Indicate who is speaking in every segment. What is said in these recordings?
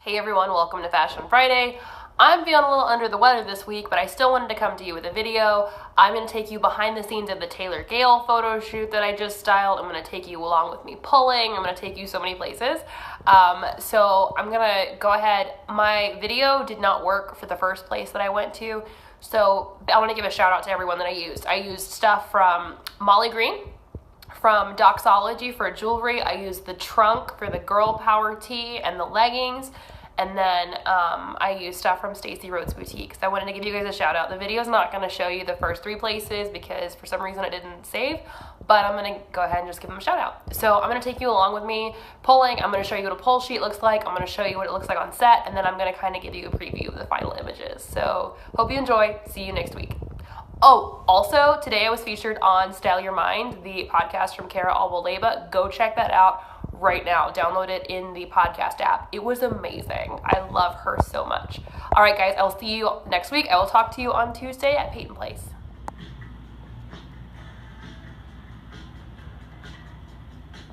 Speaker 1: Hey everyone, welcome to Fashion Friday. I'm feeling a little under the weather this week, but I still wanted to come to you with a video. I'm going to take you behind the scenes of the Taylor Gayle photo shoot that I just styled. I'm going to take you along with me pulling. I'm going to take you so many places. So I'm going to go ahead. My video did not work for the first place that I went to, so I want to give a shout out to everyone that I used. I used stuff from Molly Green, from Doxology for jewelry. I used the trunk for the girl power tee and the leggings. And then I used stuff from Stacey Rhodes Boutique. So I wanted to give you guys a shout out. The video is not going to show you the first three places because for some reason it didn't save, but I'm going to go ahead and just give them a shout out. So I'm going to take you along with me pulling. I'm going to show you what a pull sheet looks like. I'm going to show you what it looks like on set, and then I'm going to kind of give you a preview of the final images. So hope you enjoy. See you next week. Oh, also today I was featured on Style Your Mind, the podcast from Cara Albaleba. Go check that out right now. Download it in the podcast app. It was amazing. I love her so much. All right, guys, I will see you next week. I will talk to you on Tuesday at Peyton Place.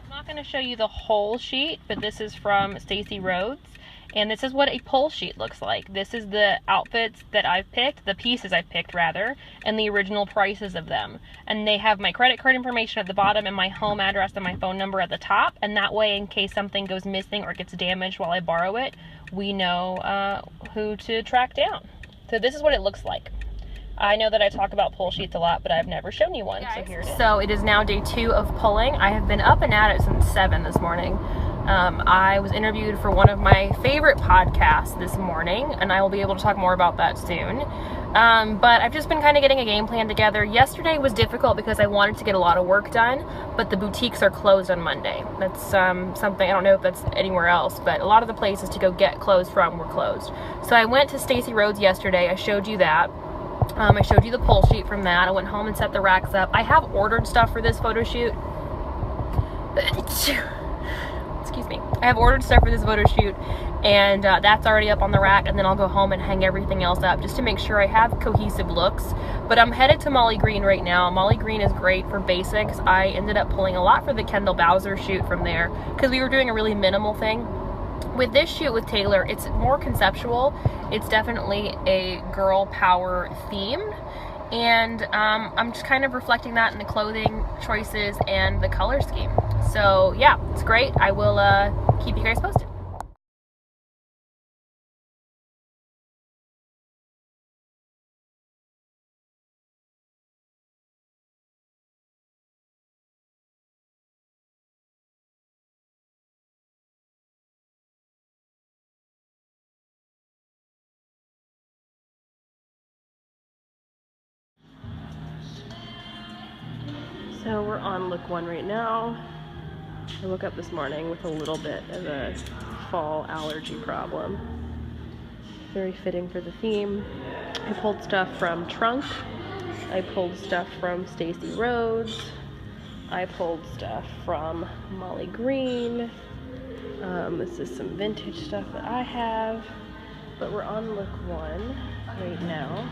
Speaker 1: I'm not going to show you the whole sheet, but this is from Stacey Rhodes. And this is what a pull sheet looks like. This is the outfits that I've picked, the pieces I've picked rather, and the original prices of them. And they have my credit card information at the bottom and my home address and my phone number at the top. And that way, in case something goes missing or gets damaged while I borrow it, we know who to track down. So this is what it looks like. I know that I talk about pull sheets a lot, but I've never shown you one, so here it is. So it is now day 2 of pulling. I have been up and at it since 7 this morning. I was interviewed for one of my favorite podcasts this morning, and I will be able to talk more about that soon. But I've just been kind of getting a game plan together. Yesterday was difficult because I wanted to get a lot of work done, but the boutiques are closed on Monday. That's something, I don't know if that's anywhere else, but a lot of the places to go get clothes from were closed. So I went to Stacey Rhodes yesterday. I showed you that. I showed you the pull sheet from that. I went home and set the racks up. I have ordered stuff for this photo shoot. Excuse me. I have ordered stuff for this photo shoot, and that's already up on the rack, and then I'll go home and hang everything else up just to make sure I have cohesive looks. But I'm headed to Molly Green right now. Molly Green is great for basics. I ended up pulling a lot for the Kendall Bowser shoot from there because we were doing a really minimal thing. With this shoot with Taylor, it's more conceptual. It's definitely a girl power theme, and I'm just kind of reflecting that in the clothing choices and the color scheme. So yeah, it's great. I will keep you guys posted. So we're on look 1 right now. I woke up this morning with a little bit of a fall allergy problem. Very fitting for the theme. I pulled stuff from Trunk. I pulled stuff from Stacey Rhodes. I pulled stuff from Molly Green. This is some vintage stuff that I have. But we're on look 1 right now.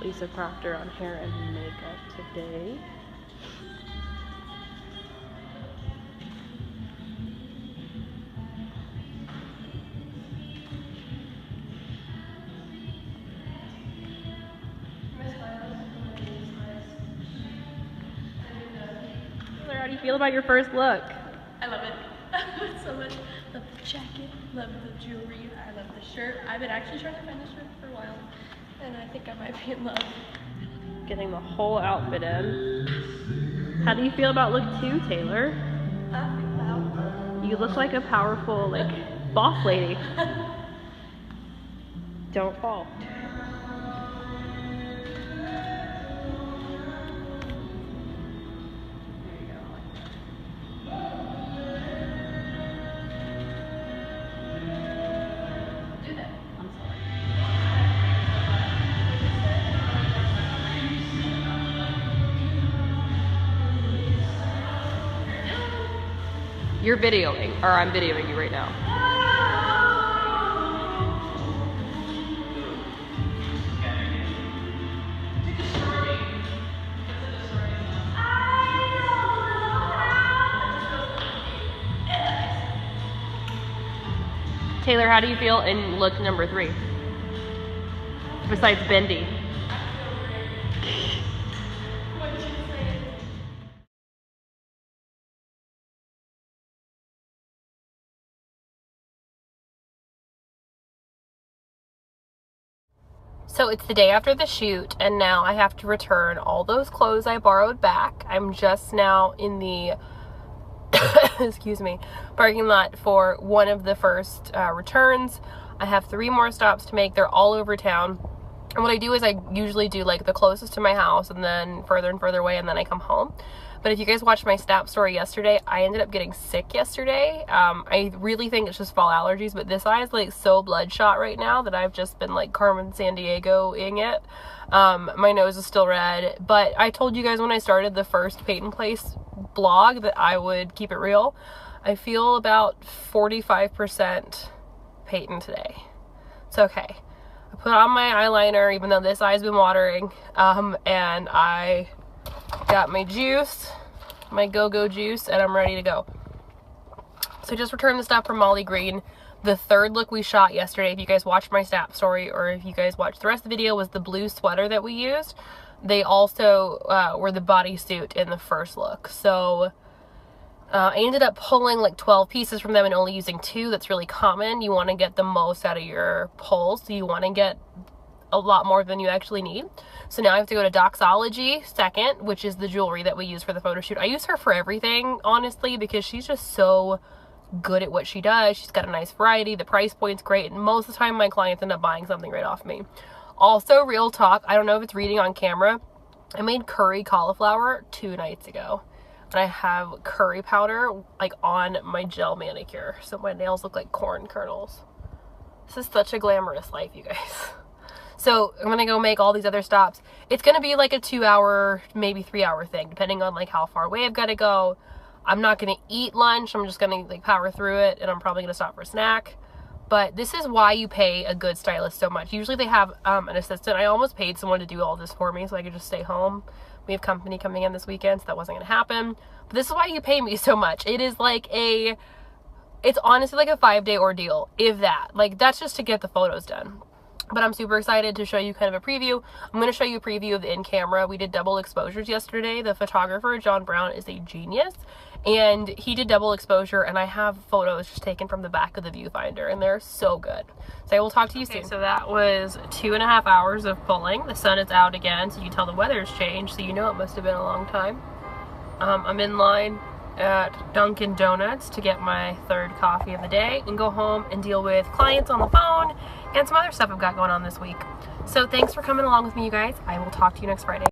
Speaker 1: Lisa Proctor on hair and makeup today. How do you feel about your first look?
Speaker 2: I love it. So much. Love the jacket, love the jewelry, I love the shirt. I've been actually trying to find this shirt for a while, and I think I might be in love.
Speaker 1: Getting the whole outfit in. How do you feel about look 2, Taylor? You look like a powerful, like, boss lady. Don't fall. You're videoing, or I'm videoing you right now. Taylor, how do you feel in look number 3? Besides bendy. So it's the day after the shoot, and now I have to return all those clothes I borrowed back. I'm just now in the excuse me, parking lot for one of the first returns. I have 3 more stops to make. They're all over town. And what I do is I usually do like the closest to my house and then further and further away, and then I come home. But if you guys watched my Snap story yesterday, I ended up getting sick yesterday. I really think it's just fall allergies, but this eye is like so bloodshot right now that I've just been like Carmen Sandiego-ing it. My nose is still red, but I told you guys when I started the first Peyton Place blog that I would keep it real. I feel about 45% Peyton today. It's okay. I put on my eyeliner even though this eye's been watering, and I got my juice, my go-go juice, and I'm ready to go. So I just returned the stuff from Molly Green. The third look we shot yesterday, if you guys watched my Snap story or if you guys watched the rest of the video, was the blue sweater that we used. They also were the bodysuit in the first look. So I ended up pulling like 12 pieces from them and only using 2. That's really common. You want to get the most out of your pulls, so you want to get a lot more than you actually need. So now I have to go to Doxology second, which is the jewelry that we use for the photo shoot. I use her for everything, honestly, because she's just so good at what she does. She's got a nice variety. The price point's great, and most of the time my clients end up buying something right off me. Also, real talk, I don't know if it's reading on camera, I made curry cauliflower 2 nights ago. And I have curry powder like on my gel manicure, so my nails look like corn kernels. This is such a glamorous life, you guys. So I'm gonna go make all these other stops. It's gonna be like a 2-hour, maybe 3-hour thing, depending on like how far away I've gotta go. I'm not gonna eat lunch. I'm just gonna like power through it, and I'm probably gonna stop for a snack. But this is why you pay a good stylist so much. Usually they have an assistant. I almost paid someone to do all this for me so I could just stay home. We have company coming in this weekend, so that wasn't gonna happen. But this is why you pay me so much. It is like it's honestly like a 5-day ordeal, if that. Like, that's just to get the photos done. But I'm super excited to show you kind of a preview. I'm going to show you a preview of the in-camera. We did double exposures yesterday. The photographer, John Brown, is a genius. And he did double exposure, and I have photos just taken from the back of the viewfinder, and they're so good. So I will talk to you soon. So that was 2.5 hours of pulling. The sun is out again, so you can tell the weather's changed, so you know it must have been a long time. I'm in line at Dunkin' Donuts to get my 3rd coffee of the day and go home and deal with clients on the phone and some other stuff I've got going on this week. So thanks for coming along with me, you guys. I will talk to you next Friday.